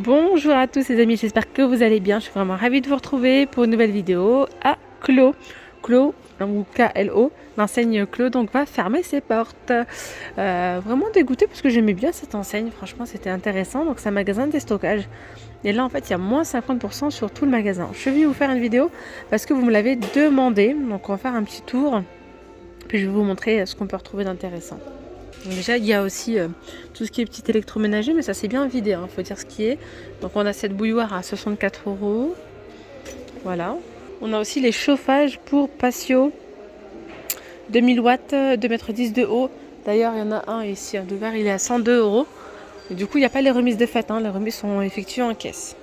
Bonjour à tous les amis, j'espère que vous allez bien. Je suis vraiment ravie de vous retrouver pour une nouvelle vidéo à Clos. Clos, ou K-L-O, l'enseigne Clos donc va fermer ses portes. Vraiment dégoûtée parce que j'aimais bien cette enseigne, franchement c'était intéressant. Donc c'est un magasin de déstockage. Et là en fait il y a moins 50% sur tout le magasin. Je vais vous faire une vidéo parce que vous me l'avez demandé. Donc on va faire un petit tour. Puis je vais vous montrer ce qu'on peut retrouver d'intéressant. Donc déjà il y a aussi tout ce qui est petit électroménager, mais ça c'est bien vidé, hein, faut dire ce qui est. Donc on a cette bouilloire à 64 €. Voilà. On a aussi les chauffages pour patio 2000 watts, 2,10 m de haut. D'ailleurs il y en a un ici, un de verre, il est à 102 €. Et du coup il n'y a pas les remises de fête, hein, les remises sont effectuées en caisse.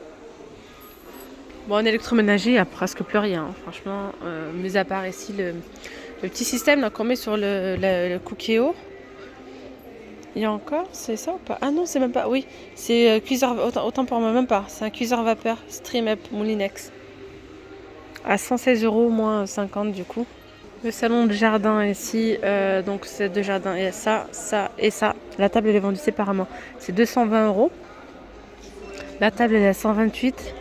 Bon, en électroménager, il n'y a presque plus rien, hein, franchement, mis à part ici le petit système qu'on met sur le Cookéo. Il y a encore, c'est ça ou pas? Ah non, c'est même pas. Oui, c'est cuiseur. Autant pour moi, même pas. C'est un cuiseur vapeur Stream Up Moulinex. À 116 € moins 50 du coup. Le salon de jardin ici, donc c'est de jardin et ça, ça et ça. La table elle est vendue séparément. C'est 220 €. La table elle est à 128.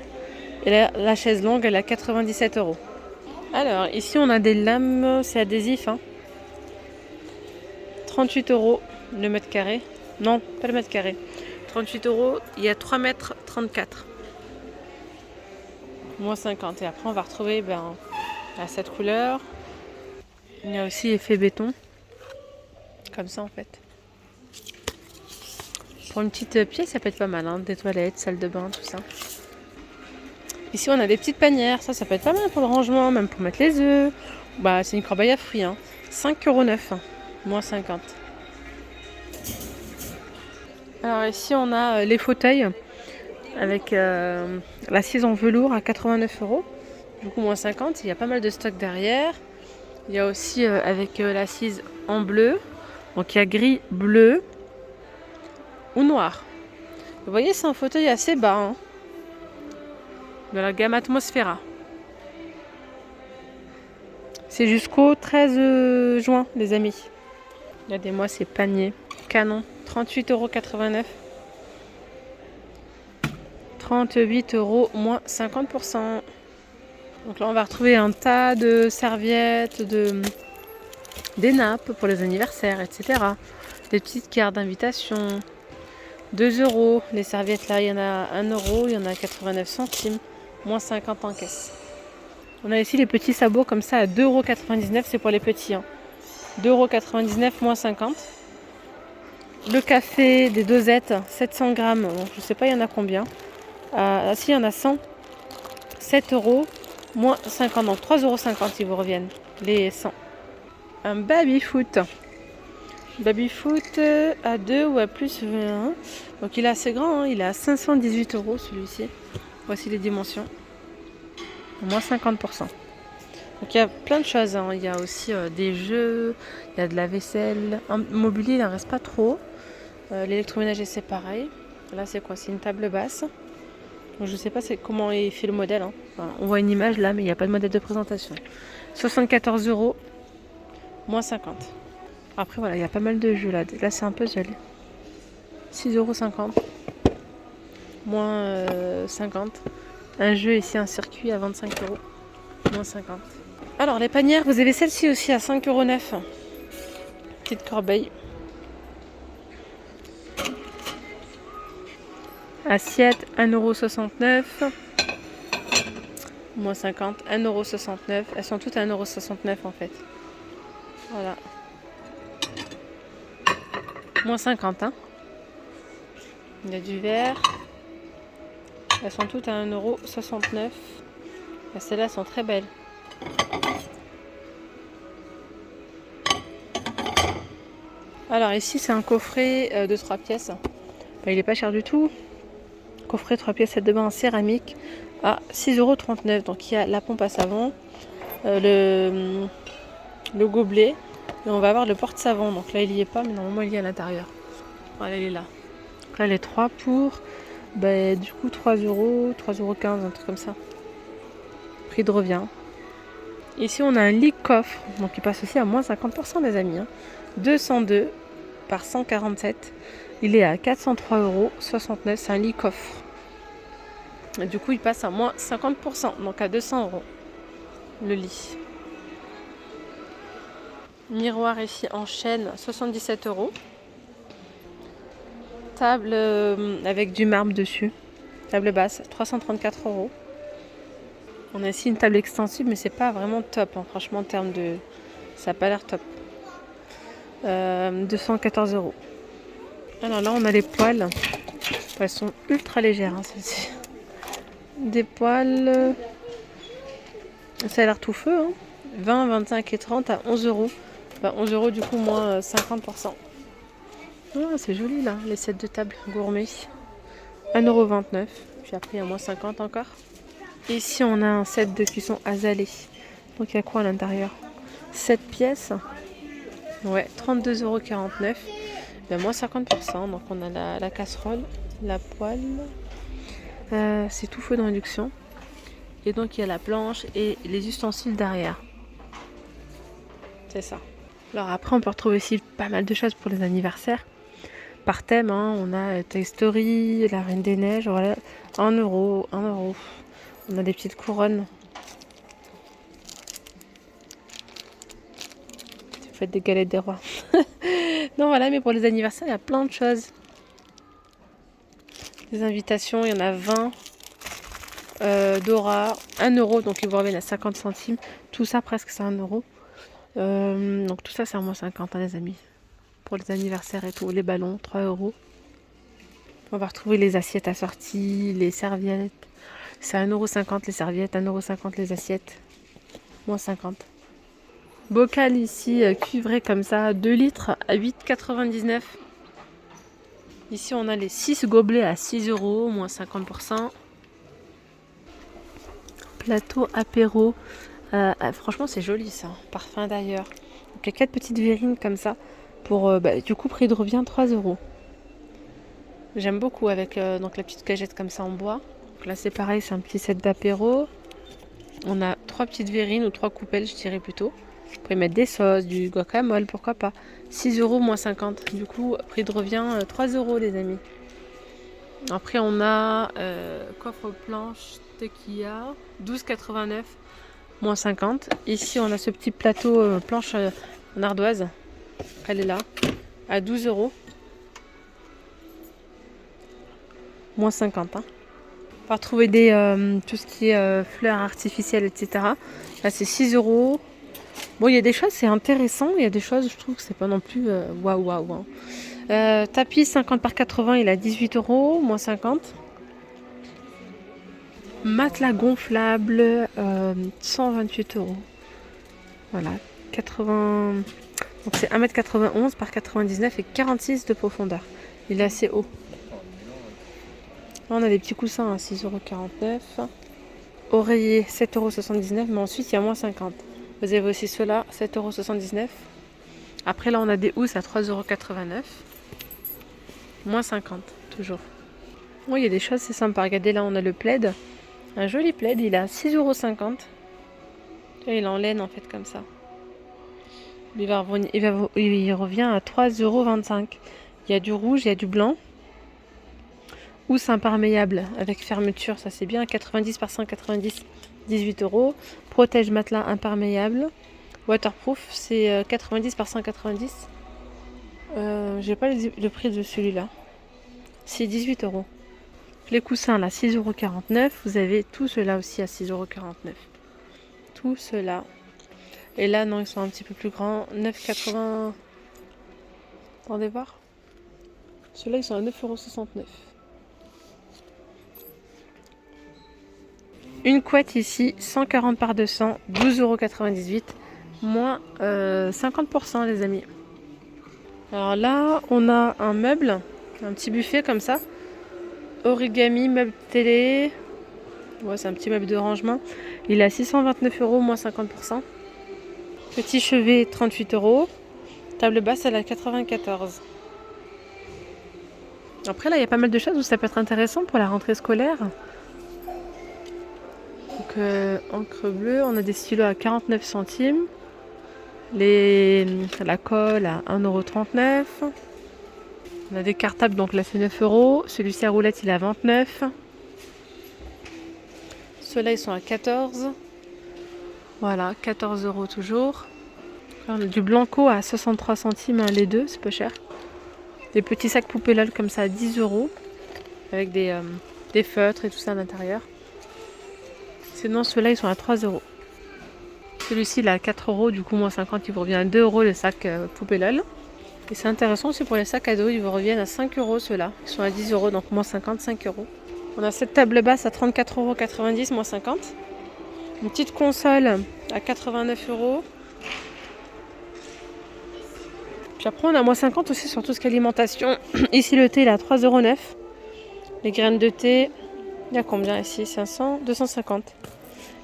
Et la chaise longue elle est à 97 €. Alors ici on a des lames, c'est adhésif, hein. 38 € le mètre carré. Non, pas le mètre carré. 38 €, il y a 3,34 m. Moins 50. Et après, on va retrouver à cette couleur. Il y a aussi effet béton. Comme ça, en fait. Pour une petite pièce, ça peut être pas mal, hein. Des toilettes, salle de bain, tout ça. Ici, on a des petites panières. Ça peut être pas mal pour le rangement, même pour mettre les œufs. C'est une corbeille à fruits, hein. 5,09 €. Moins 50. Alors ici, on a les fauteuils avec l'assise en velours à 89 €. Du coup, moins 50. Il y a pas mal de stock derrière. Il y a aussi avec l'assise en bleu. Donc il y a gris, bleu ou noir. Vous voyez, c'est un fauteuil assez bas, hein, de la gamme Atmosphera. C'est jusqu'au 13 juin, les amis. Regardez-moi ces paniers. Canon. 38,89 €. 38 € moins 50%. Donc là, on va retrouver un tas de serviettes, des nappes pour les anniversaires, etc. Des petites cartes d'invitation. 2 €. Les serviettes là, il y en a 1 €, il y en a 89 centimes. Moins 50 en caisse. On a ici les petits sabots comme ça à 2,99 €. C'est pour les petits, hein. 2,99 € moins 50. Le café des dosettes, 700 grammes. Bon, je sais pas, il y en a combien. Si, il y en a 100. 7 € moins 50. Donc 3,50 € ils vous reviennent. Les 100. Un baby-foot. Baby-foot à 2 ou à plus 21. Donc il est assez grand, hein. Il est à 518 € celui-ci. Voici les dimensions. Moins 50%. Donc il y a plein de choses, hein. Il y a aussi des jeux, il y a de la vaisselle. En mobilier, il n'en reste pas trop. L'électroménager, c'est pareil. Là, c'est quoi? C'est une table basse. Donc, je ne sais pas comment est fait le modèle, hein. Enfin, on voit une image là, mais il n'y a pas de modèle de présentation. 74 € moins 50. Après, voilà, il y a pas mal de jeux là. Là, c'est un puzzle. 6,50 € moins 50. Un jeu ici, un circuit à 25 € moins 50. Alors, les panières, vous avez celle-ci aussi à 5,09 €. Petite corbeille. Assiette, 1,69 €. Moins 50, 1,69 €. Elles sont toutes à 1,69 € en fait. Voilà. Moins 50, hein. Il y a du verre. Elles sont toutes à 1,69 €. Celles-là sont très belles. Alors ici, c'est un coffret de 3 pièces. Il n'est pas cher du tout. Coffret 3 pièces, set de bain en céramique à 6,39 €. Donc il y a la pompe à savon, le gobelet. Et on va avoir le porte-savon. Donc là, il n'y est pas, mais normalement, il y est à l'intérieur. Voilà, il est là. Donc là, les 3 pour, du coup, 3 €, 3,15 €, un truc comme ça. Prix de revient. Ici, on a un lit coffre. Donc il passe aussi à moins 50%, les amis, hein. 202 par 147. Il est à 403,69 €. C'est un lit coffre. Et du coup, il passe à moins 50%, donc à 200 € le lit. Miroir ici en chêne, 77 €. Table avec du marbre dessus. Table basse, 334 €. On a ici une table extensible, mais c'est pas vraiment top, hein, franchement, en termes de. Ça n'a pas l'air top. 214 €. Alors là, on a les poêles. Elles sont ultra légères, hein, celles-ci. Des poêles. Ça a l'air tout feu, hein. 20, 25 et 30 à 11 €. Enfin, 11 € du coup, moins 50%. Ah, c'est joli là, les sets de table gourmet. 1,29 €. Puis après, il y a moins 50 encore. Ici, on a un set de cuisson Azalée. Donc, il y a quoi à l'intérieur? 7 pièces. Ouais, 32,49 €. Ben, moins 50%. Donc, on a la casserole, la poêle. C'est tout feu d'induction. Et donc, il y a la planche et les ustensiles derrière. C'est ça. Alors après, on peut retrouver aussi pas mal de choses pour les anniversaires. Par thème, hein, on a Toy Story, La Reine des Neiges, voilà. 1 €, 1 €. On a des petites couronnes. Vous faites des galettes des rois. Non, voilà, mais pour les anniversaires, il y a plein de choses. Des invitations, il y en a 20. Dora, 1 €, donc ils vous reviennent à 50 centimes. Tout ça, presque, c'est 1 €. Donc tout ça, c'est à moins 50, hein, les amis. Pour les anniversaires et tout. Les ballons, 3 €. On va retrouver les assiettes assorties, les serviettes. C'est 1,50 € les serviettes, 1,50 € les assiettes. Moins 50. Bocal ici, cuivré comme ça, 2 litres à 8,99 €. Ici, on a les 6 gobelets à 6 €, moins 50%. Plateau apéro. Franchement, c'est joli ça. Parfum d'ailleurs. Donc, il y a 4 petites verrines comme ça. Pour, du coup, prix de revient 3 €. J'aime beaucoup avec donc la petite cagette comme ça en bois. Donc là, c'est pareil, c'est un petit set d'apéro. On a 3 petites verrines ou 3 coupelles, je dirais plutôt. Vous pouvez mettre des sauces, du guacamole, pourquoi pas. 6 € moins 50. Du coup, prix de revient 3 € les amis. Après, on a coffre planche tequila, 12,89 €, moins 50. Ici, on a ce petit plateau planche en ardoise. Elle est là, à 12 €. Moins 50. Hein. On va retrouver tout ce qui est fleurs artificielles, etc. Là, c'est 6 €. Bon, il y a des choses, c'est intéressant. Il y a des choses, je trouve que c'est pas non plus waouh, waouh. Tapis 50 par 80, il est à 18 €, moins 50. Matelas gonflable, 128 €. Voilà, 80. Donc c'est 1,91 m par 99 et 46 de profondeur. Il est assez haut. Là, on a des petits coussins à 6,49 €. Oreiller, 7,79 €, mais ensuite il y a moins 50. Vous avez aussi ceux-là, 7,79 €. Après, là, on a des housses à 3,89 €. Moins 50, toujours. Bon, il y a des choses, c'est sympa. Regardez, là, on a le plaid. Un joli plaid, il est à 6,50 €. Il est en laine, en fait, comme ça. Il revient à 3,25 €. Il y a du rouge, il y a du blanc. Housse imperméable avec fermeture, ça c'est bien. 90 par 190, 18 €. Protège matelas imperméable. Waterproof, c'est 90 par 190. J'ai pas le prix de celui-là. C'est 18 €. Les coussins là, 6,49 €. Vous avez tout cela aussi à 6,49 €. Tout cela. Et là, non, ils sont un petit peu plus grands. 9,80 €. Attendez voir. Ceux-là, ils sont à 9,69 €. Une couette ici, 140 par 200, 12,98 €, moins 50% les amis. Alors là, on a un meuble, un petit buffet comme ça. Origami, meuble télé. Ouais, c'est un petit meuble de rangement. Il est à 629 €, moins 50%. Petit chevet, 38 €. Table basse, elle est à 94 €. Après là, il y a pas mal de choses où ça peut être intéressant pour la rentrée scolaire. Donc encre bleue, on a des stylos à 49 centimes. La colle à 1,39 €. On a des cartables, donc là c'est 9 €. Celui-ci à roulette, il est à 29 €. Ceux-là, ils sont à 14. Voilà, 14 € toujours. Là, on a du Blanco à 63 centimes hein, les deux, c'est peu cher. Des petits sacs poupées LOL comme ça à 10 €. Avec des feutres et tout ça à l'intérieur. Sinon, ceux-là, ils sont à 3 €. Celui-ci, il est à 4 €, du coup, moins 50, il vous revient à 2 € le sac poupée LOL. Et c'est intéressant aussi pour les sacs à dos, ils vous reviennent à 5 € ceux-là. Ils sont à 10 €, donc moins 50, 5 €. On a cette table basse à 34,90 €, moins 50. Une petite console à 89 €. Puis après, on a moins 50 aussi sur tout ce qui est alimentation. Ici, le thé, il est à 3,09 €. Les graines de thé, il y a combien ici? 500, 250.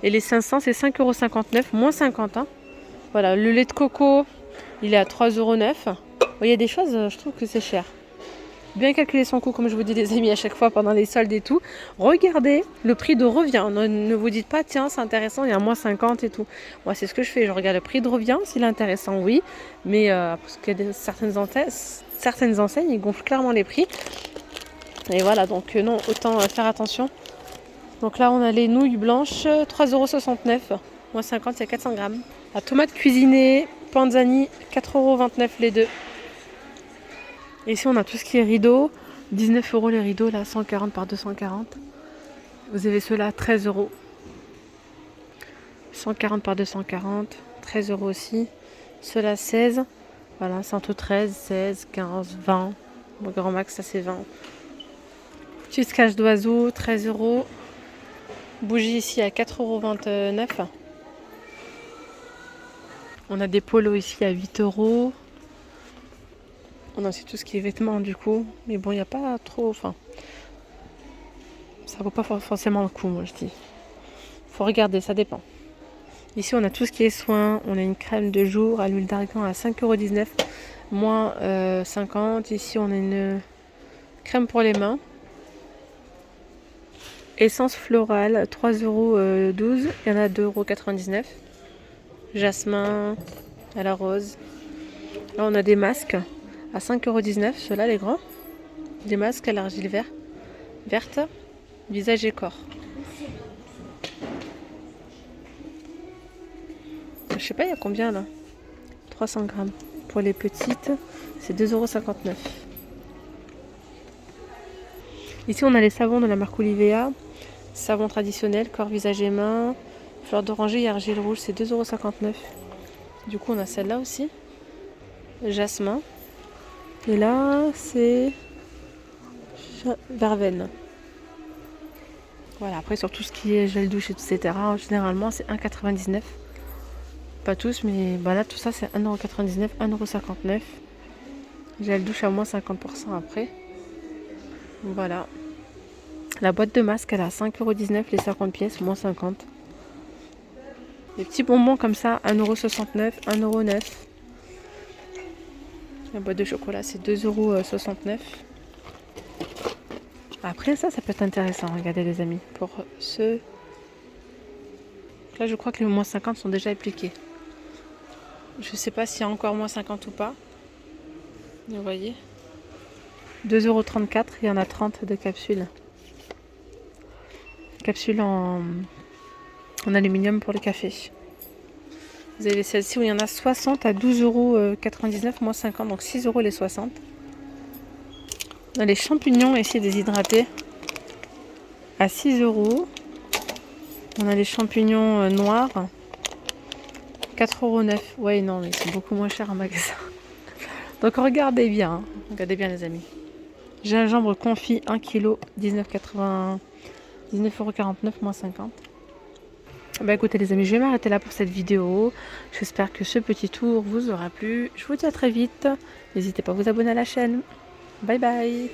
Et les 500, c'est 5,59 €, moins 50. Hein. Voilà, le lait de coco, il est à 3,09 €. Il y a des choses, je trouve que c'est cher. Bien calculer son coût, comme je vous dis les amis à chaque fois pendant les soldes et tout. Regardez le prix de revient. Ne vous dites pas, tiens, c'est intéressant, il y a moins 50 et tout. Moi, c'est ce que je fais. Je regarde le prix de revient. S'il est intéressant, oui. Mais parce qu'il y a certaines enseignes, ils gonflent clairement les prix. Et voilà, donc non, autant faire attention. Donc là, on a les nouilles blanches, 3,69 €. Moins 50, il y a 400 grammes. La tomate cuisinée, panzani, 4,29 € les deux. Et ici, on a tout ce qui est rideaux. 19 € les rideaux, là, 140 par 240. Vous avez ceux-là à 13 €. 140 par 240, 13 € aussi. Ceux-là, 16. Voilà, c'est entre 13, 16, 15, 20. Mon grand max, ça c'est 20. Petite cage d'oiseau, 13 €. Bougie ici à 4,29 €. On a des polos ici à 8 €. On a aussi tout ce qui est vêtements du coup. Mais bon, il n'y a pas trop... Enfin, ça vaut pas forcément le coup, moi je dis. Faut regarder, ça dépend. Ici, on a tout ce qui est soins. On a une crème de jour à l'huile d'argan à 5,19 €. Moins 50. Ici, on a une crème pour les mains. Essence florale, 3,12 €. Il y en a 2,99 €. Jasmin à la rose. Là, on a des masques à 5,19 €. Ceux-là, les grands. Des masques à l'argile verte. Visage et corps. Je sais pas, il y a combien là? 300 grammes. Pour les petites, c'est 2,59 €. Ici, on a les savons de la marque Olivea. Savon traditionnel, corps, visage et mains. Fleur d'oranger et argile rouge, c'est 2,59 €. Du coup, on a celle-là aussi. Jasmin. Et là, c'est verveine. Voilà, après, sur tout ce qui est gel douche, etc., généralement, c'est 1,99 €. Pas tous, mais bah là, tout ça, c'est 1,99 €, 1,59 €. Gel douche à moins 50% après. Voilà. La boîte de masque, elle a 5,19 €, les 50 pièces, moins 50. Les petits bonbons comme ça, 1,69 €, 1,09 €. La boîte de chocolat, c'est 2,69 €. Après, ça peut être intéressant, regardez les amis. Pour ceux... Là, je crois que les moins 50 sont déjà appliqués. Je ne sais pas s'il y a encore moins 50 ou pas. Vous voyez, 2,34 €, il y en a 30 de capsules. Capsules en aluminium pour le café. Vous avez celle-ci où il y en a 60 à 12,99 €, moins 50, donc 6 € les 60. On a les champignons ici déshydratés à 6 €. On a les champignons noirs, 4,09 €. Ouais, non, mais ils sont beaucoup moins chers en magasin. Donc regardez bien les amis. Gingembre confit 1 kg, 19,49 €, moins 50. Bah écoutez les amis, je vais m'arrêter là pour cette vidéo. J'espère que ce petit tour vous aura plu. Je vous dis à très vite. N'hésitez pas à vous abonner à la chaîne. Bye bye.